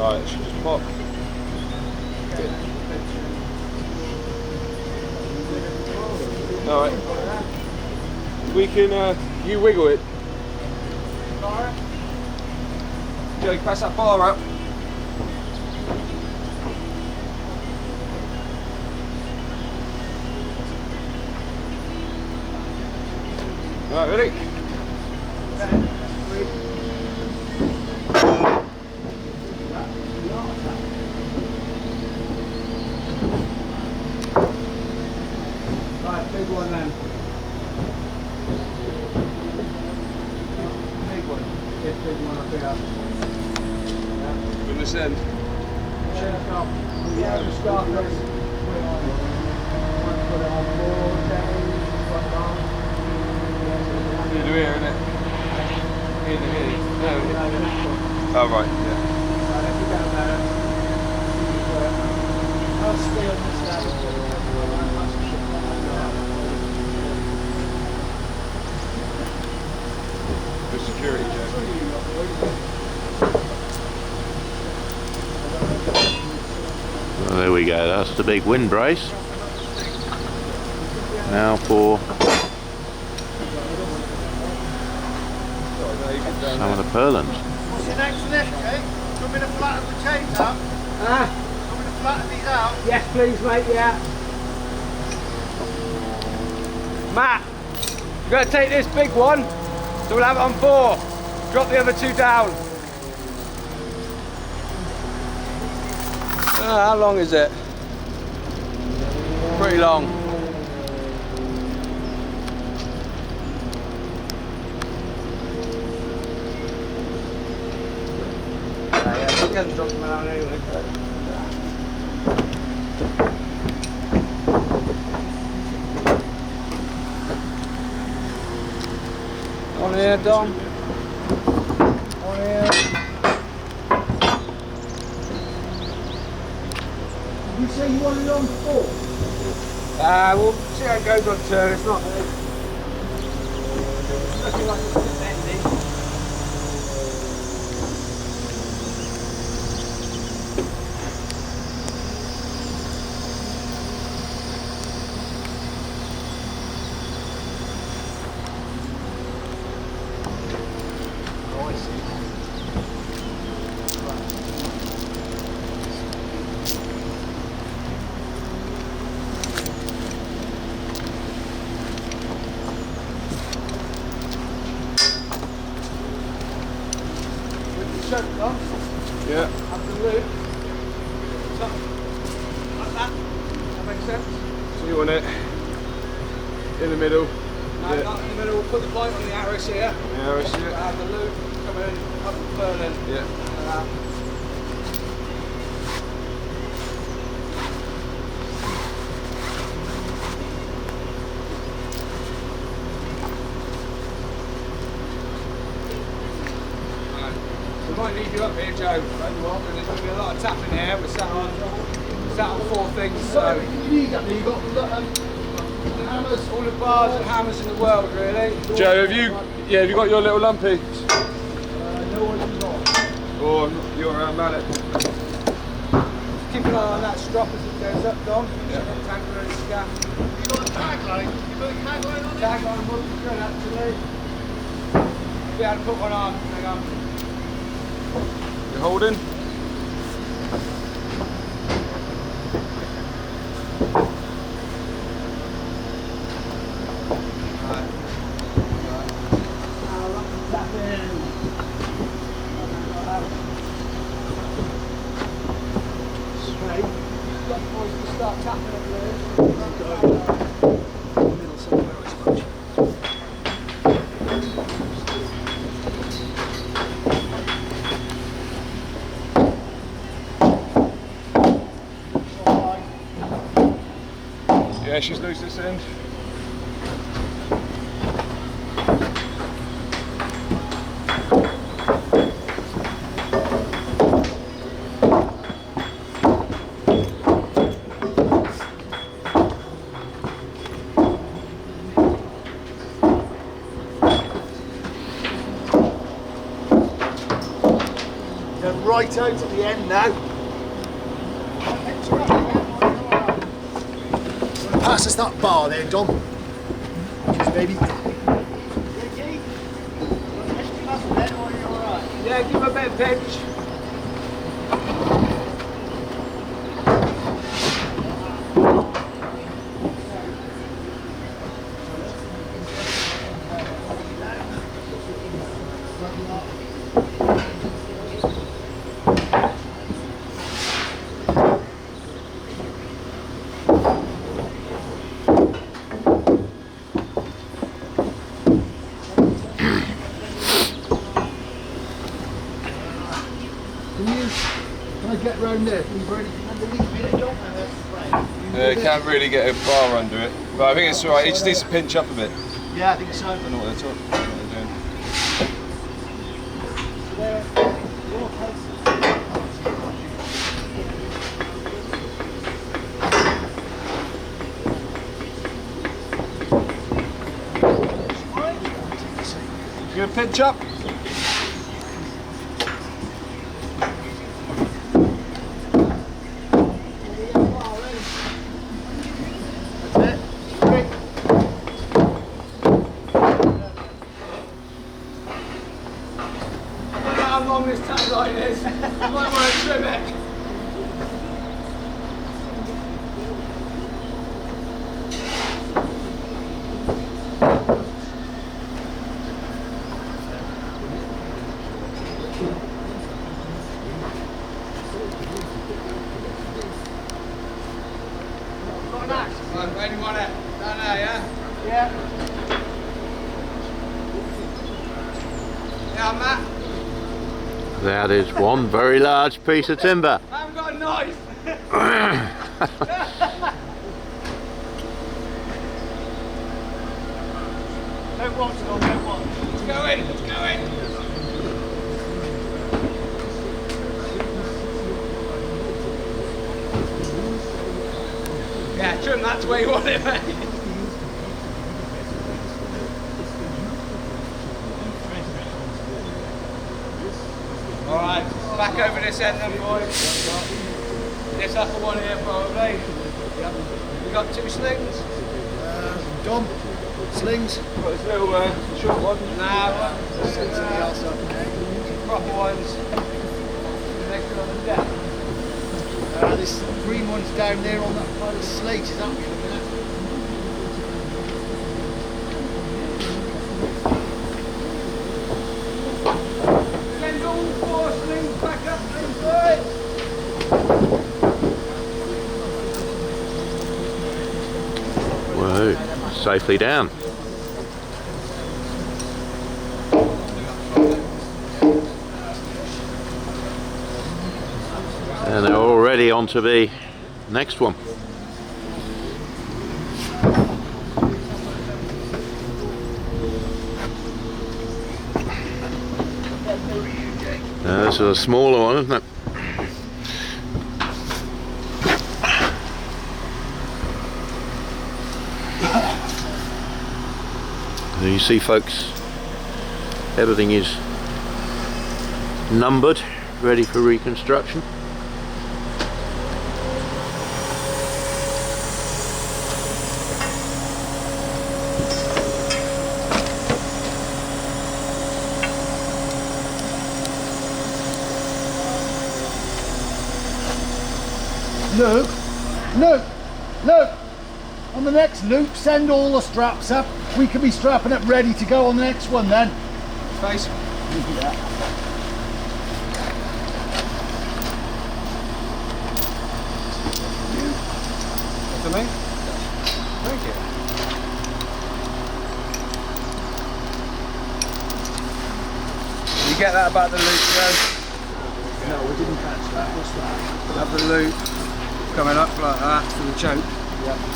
Alright, it should just pop. Alright. We can, you wiggle it. Joe, pass that bar out. Alright, ready? Right, big one then. Big one. Get big one up here. From this end. Check up. Yeah, the start this. Put it on. Put it on board, down, front arm. You do here, innit? Here, here. No. Oh, right, yeah. Right, if you go there, I'll stay on this level. Good security, Joe. Well, there we go, that's the big wind brace. Now for some of the purlins. What's your next lift, Jake? Come in to flatten the chains out? Come in to flatten these out? Yes, please, mate, yeah. Matt, you're going to take this big one, so we'll have it on 4. Drop the other 2 down. How long is it? Pretty long. Yeah, you can drop them out anyway. On here, Dom. On here. You say you want it on 4? We'll see how it goes on turn. It's not. Looking like it's a bit bendy. Oh, I see. Choke on. Yeah. Up the loop. So, like that. That makes sense? So you want it in the middle. No, Yeah. not in the middle. We'll put the point on the arrows here. Yeah, I see it. Have the loop coming up the purlin. Yeah. Like that. We might need you up here, Joe. There's going to be a lot of tapping here. We're sat on 4 things. So You need that. You got hammers. all the bars and hammers in the world, really. Joe, have you got your little lumpy? No one's not. Or your mallet? Keep an eye on that strop as it goes up, Dom. Yeah. Tangle and scat. You got a tagline? You got a tagline on it? Tagline would be good, actually. Be able to put one on. Hang on. You're holding? Start tapping up there. Yeah, she's loose this end. Come right out at the end now. Pass us that bar there, Dom. Cheers, baby. Yeah, give him a bit of pinch. Can I get round there? Can you really Can't really get a bar under it, but I think it's alright. He just needs to pinch up a bit. Yeah, I think so. I don't know what they're talking. What they're doing. You gonna pinch up? How long this tag like this? You might want to trim it. Got an axe? Right, where do you want it? Down there, yeah? Yeah. Yeah, Matt. That is one very large piece of timber. I haven't got a knife. Don't watch, Dom, don't watch. Let's go in, let's go in. Yeah, trim that's where you want it, mate. Alright, back over this end then, boys. This upper one here, probably. You got 2 slings? Dom, slings. Got this little short one. Nah, Send somebody else up. proper ones. Next on the deck. This green one's down there on that pile of slate, is that what you're looking at? Send all 4 slings back up to the foot. Whoa, safely down. And they're already on to the next one. This is a smaller one, isn't it? There you see, folks, everything is numbered, ready for reconstruction. Luke, on the next loop, send all the straps up. We can be strapping up ready to go on the next one then. Face. To me? Thank you. You get that about the loop, Joe? No, we didn't catch that. What's that? Have the loop coming up like that to the choke. Yeah.